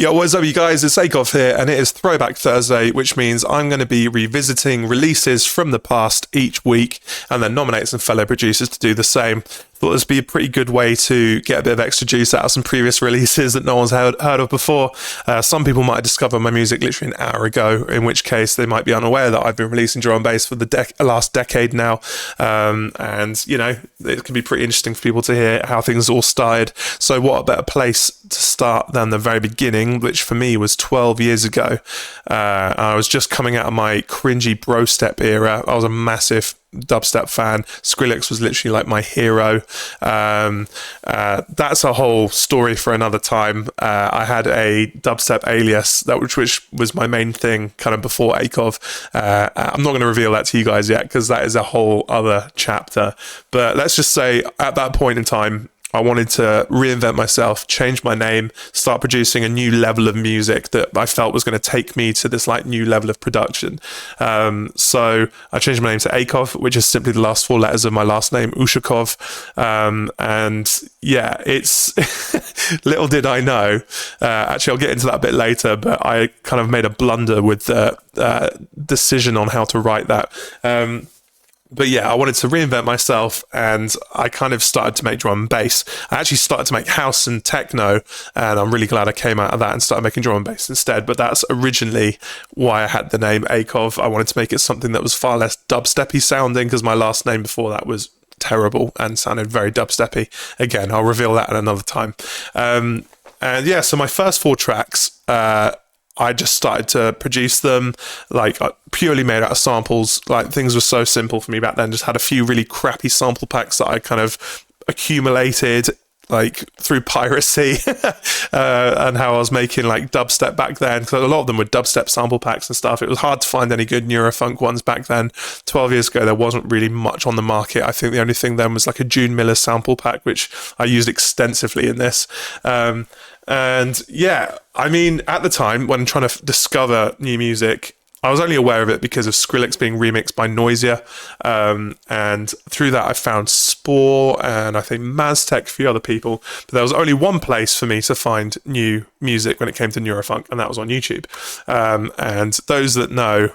Yo, what's up, you guys? It's AKOV here, and it is Throwback Thursday, which means I'm going to be revisiting releases from the past each week and then nominate some fellow producers to do the same. Thought this would be a pretty good way to get a bit of extra juice out of some previous releases that no one's heard of before. Some people might have discovered my music literally an hour ago, in which case they might be unaware that I've been releasing drum and bass for the last decade now. And, you know, it can be pretty interesting for people to hear how things all started. So what a better place to start than the very beginning, which for me was 12 years ago. I was just coming out of my cringy bro step era. I was a massive dubstep fan. Skrillex was literally like my hero. That's a whole story for another time. I had a dubstep alias which was my main thing kind of before AKOV. I'm not going to reveal that to you guys yet because that is a whole other chapter, but let's just say at that point in time I wanted to reinvent myself, change my name, start producing a new level of music that I felt was going to take me to this like new level of production. So I changed my name to AKOV, which is simply the last four letters of my last name, Ushakov. And yeah, it's little did I know. Actually, I'll get into that a bit later, but I kind of made a blunder with the decision on how to write that. But yeah, I wanted to reinvent myself, and I kind of started to make drum and bass. I actually started to make house and techno, and I'm really glad I came out of that and started making drum and bass instead. But that's originally why I had the name AKOV. I wanted to make it something that was far less dubsteppy sounding, because my last name before that was terrible and sounded very dubsteppy. Again, I'll reveal that at another time. And yeah, so my first four tracks, I just started to produce them like purely made out of samples. Like things were so simple for me back then. Just had a few really crappy sample packs that I kind of accumulated like through piracy and how I was making like dubstep back then. Because a lot of them were dubstep sample packs and stuff. It was hard to find any good Neurofunk ones back then. 12 years ago, there wasn't really much on the market. I think the only thing then was like a June Miller sample pack, which I used extensively in this. And yeah, I mean, at the time when trying to discover new music, I was only aware of it because of Skrillex being remixed by Noisia. And through that, I found Spore and I think Maztec, a few other people. But there was only one place for me to find new music when it came to Neurofunk, and that was on YouTube. And those that know,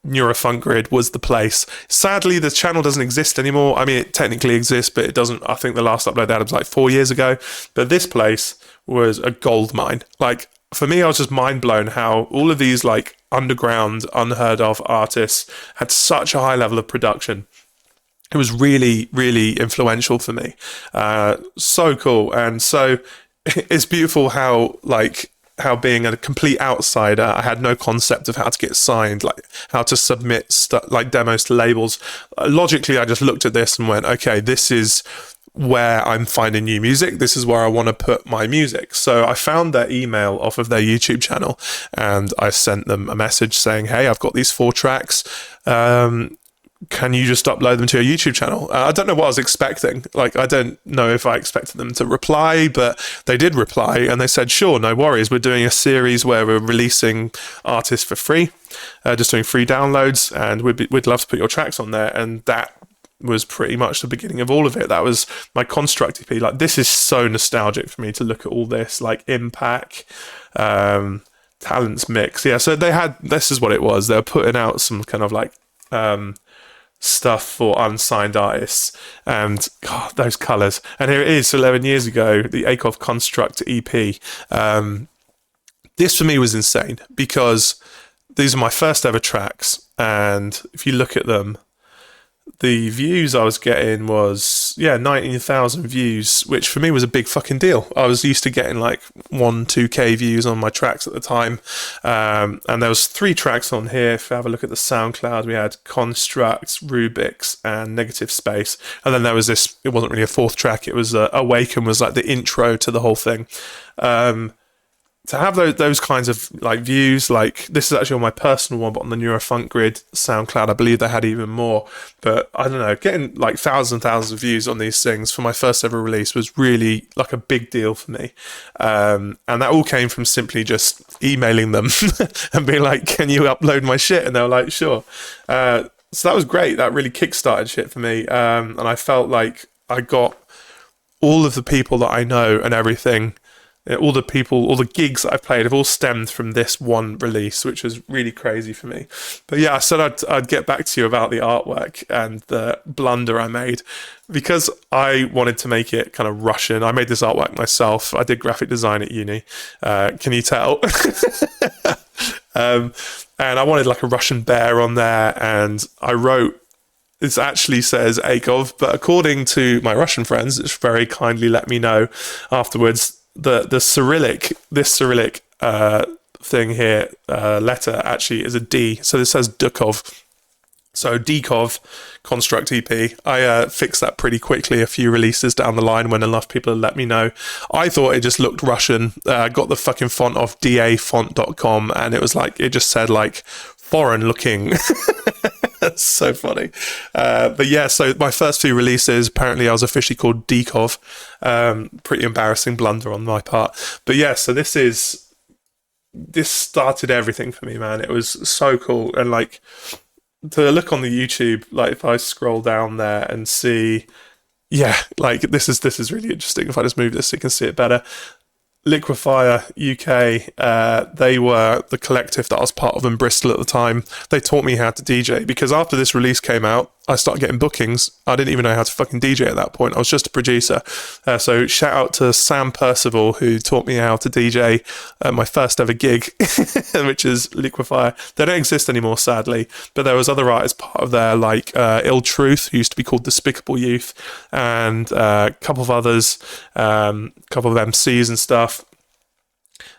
Neurofunk Grid was the place. Sadly, the channel doesn't exist anymore. I mean, it technically exists, but it doesn't. I think the last upload that was like 4 years ago. But this place was a gold mine. Like, for me, I was just mind blown how all of these like underground, unheard of artists had such a high level of production. It was really, really influential for me. So cool. And so it's beautiful how being a complete outsider, I had no concept of how to get signed, like how to submit like demos to labels. Logically, I just looked at this and went, okay, this is where I'm finding new music. This is where I want to put my music. So I found their email off of their YouTube channel and I sent them a message saying, hey, I've got these 4 tracks. Can you just upload them to your YouTube channel? I don't know what I was expecting. Like, I don't know if I expected them to reply, but they did reply and they said, sure, no worries. We're doing a series where we're releasing artists for free, just doing free downloads, and we'd love to put your tracks on there. And that was pretty much the beginning of all of it. That was my Construct EP. Like, this is so nostalgic for me to look at all this, like Impact, Talents Mix. Yeah, so this is what it was. They were putting out some kind of like stuff for unsigned artists, and God, those colours. And here it is, 11 years ago, the AKOV Construct EP. This for me was insane because these are my first ever tracks, and if you look at them, the views I was getting was 19,000 views, which for me was a big fucking deal. I was used to getting like 1-2k views on my tracks at the time, and there was 3 tracks on here. If you have a look at the SoundCloud, we had Constructs, Rubik's, and Negative Space, and then there was this. It wasn't really a 4th track. It was Awaken was like the intro to the whole thing. To have those kinds of like views, like this is actually on my personal one, but on the Neurofunk Grid SoundCloud, I believe they had even more. But I don't know, getting like thousands of views on these things for my first ever release was really like a big deal for me. And that all came from simply just emailing them and being like, can you upload my shit? And they were like, sure. So that was great. That really kickstarted shit for me. And I felt like I got all of the people that I know and everything all the gigs that I've played have all stemmed from this one release, which was really crazy for me. But yeah, I said I'd get back to you about the artwork and the blunder I made, because I wanted to make it kind of Russian. I made this artwork myself. I did graphic design at uni. Can you tell? And I wanted like a Russian bear on there, and I wrote, this actually says AKOV, but according to my Russian friends, which very kindly let me know afterwards, this Cyrillic thing here, letter actually is a D. So this says Dukov. So Dkov Construct EP. I fixed that pretty quickly a few releases down the line when enough people had let me know. I thought it just looked Russian. Got the fucking font off dafont.com, and it was like, it just said like foreign looking. That's so funny. But yeah, so my first few releases, apparently I was officially called Dkov. Pretty embarrassing blunder on my part. But yeah, so this started everything for me, man. It was so cool. And like, to look on the YouTube, like if I scroll down there and see, yeah, like this is really interesting. If I just move this so you can see it better. Liquefier UK, they were the collective that I was part of in Bristol at the time. They taught me how to DJ, because after this release came out, I started getting bookings. I didn't even know how to fucking DJ at that point. I was just a producer. So shout out to Sam Percival, who taught me how to DJ at my first ever gig, which is Liquefier. They don't exist anymore, sadly, but there was other artists part of there, like Ill Truth, who used to be called Despicable Youth, and a couple of others, couple of MCs and stuff.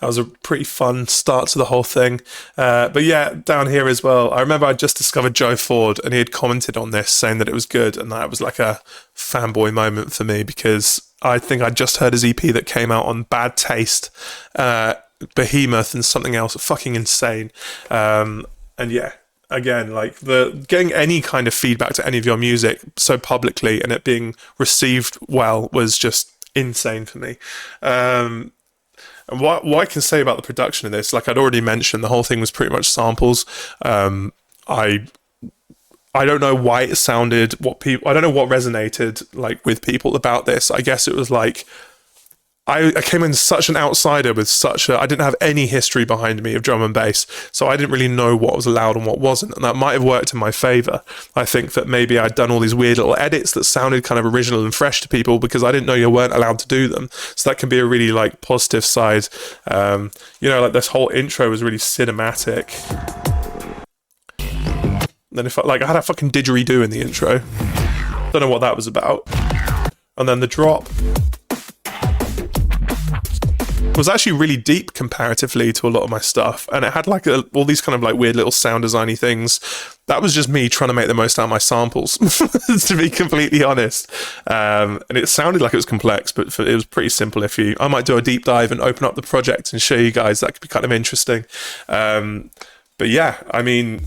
That was a pretty fun start to the whole thing. But yeah, down here as well, I remember I just discovered Joe Ford, and he had commented on this saying that it was good, and that was like a fanboy moment for me, because I think I just heard his EP that came out on Bad Taste, Behemoth, and something else fucking insane. And yeah, again, like getting any kind of feedback to any of your music so publicly and it being received well was just insane for me. And what I can say about the production of this, like I'd already mentioned, the whole thing was pretty much samples. I don't know why it sounded I don't know what resonated like with people about this. I guess it was like, I came in such an outsider with I didn't have any history behind me of drum and bass, so I didn't really know what was allowed and what wasn't, and that might have worked in my favour. I think that maybe I'd done all these weird little edits that sounded kind of original and fresh to people, because I didn't know you weren't allowed to do them, so that can be a really like positive side. Like this whole intro was really cinematic. Then I had a fucking didgeridoo in the intro, don't know what that was about, and then the drop was actually really deep comparatively to a lot of my stuff, and it had like all these kind of like weird little sound designy things. That was just me trying to make the most out of my samples, to be completely honest. And it sounded like it was complex, but it was pretty simple. I might do a deep dive and open up the project and show you guys. That could be kind of interesting. But yeah, I mean,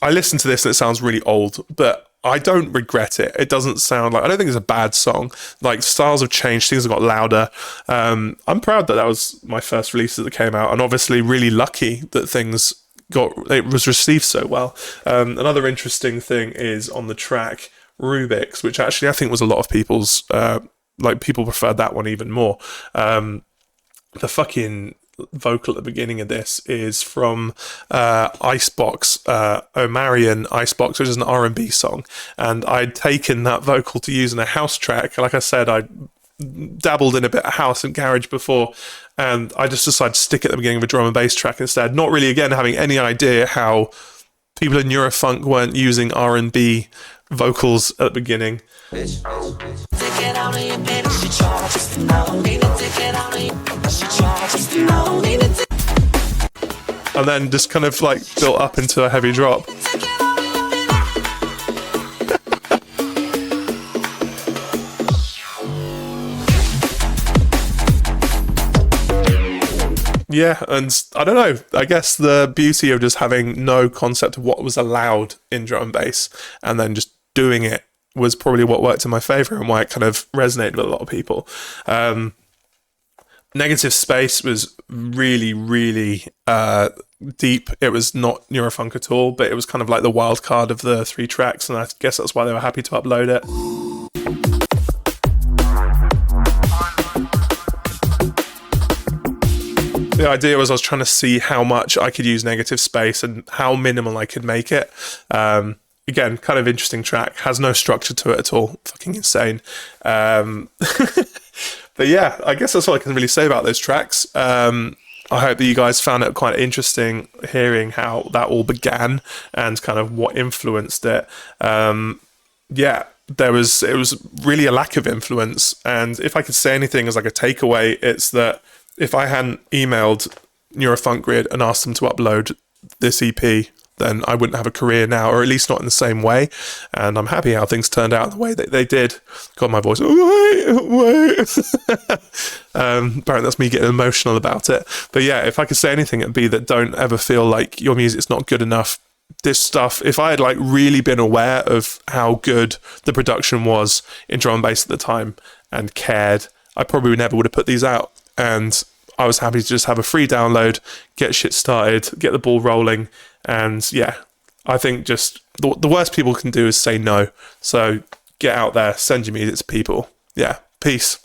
I listened to this and it sounds really old, but I don't regret it. It doesn't sound like, I don't think it's a bad song. Like, styles have changed, things have got louder. I'm proud that was my first release that came out, and obviously really lucky that it was received so well. Another interesting thing is on the track Rubik's, which actually I think was a lot of people's, people preferred that one even more. The fucking vocal at the beginning of this is from Icebox, Omarion Icebox, which is an R&B song, and I'd taken that vocal to use in a house track. Like I said, I dabbled in a bit of house and garage before, and I just decided to stick it at the beginning of a drum and bass track instead, not really again having any idea how people in Eurofunk weren't using R&B vocals at the beginning. And then just kind of like built up into a heavy drop. Yeah, and I don't know, I guess the beauty of just having no concept of what was allowed in drum and bass and then just doing it was probably what worked in my favour and why it kind of resonated with a lot of people. Negative Space was really, really deep. It was not Neurofunk at all, but it was kind of like the wild card of the 3 tracks, and I guess that's why they were happy to upload it. the idea was I was trying to see how much I could use negative space and how minimal I could make it. Again, kind of interesting track, has no structure to it at all, fucking insane. But yeah, I guess that's all I can really say about those tracks. I hope that you guys found it quite interesting hearing how that all began and kind of what influenced it. Yeah, it was really a lack of influence. And if I could say anything as like a takeaway, it's that if I hadn't emailed Neurofunk Grid and asked them to upload this EP, then I wouldn't have a career now, or at least not in the same way. And I'm happy how things turned out the way that they did. God, my voice. Wait. Apparently that's me getting emotional about it. But yeah, if I could say anything, it'd be that don't ever feel like your music's not good enough. This stuff, if I had like really been aware of how good the production was in drum and bass at the time and cared, I probably never would have put these out. And I was happy to just have a free download, get shit started, get the ball rolling. And yeah, I think just the worst people can do is say no. So get out there, send your music to people. Yeah, peace.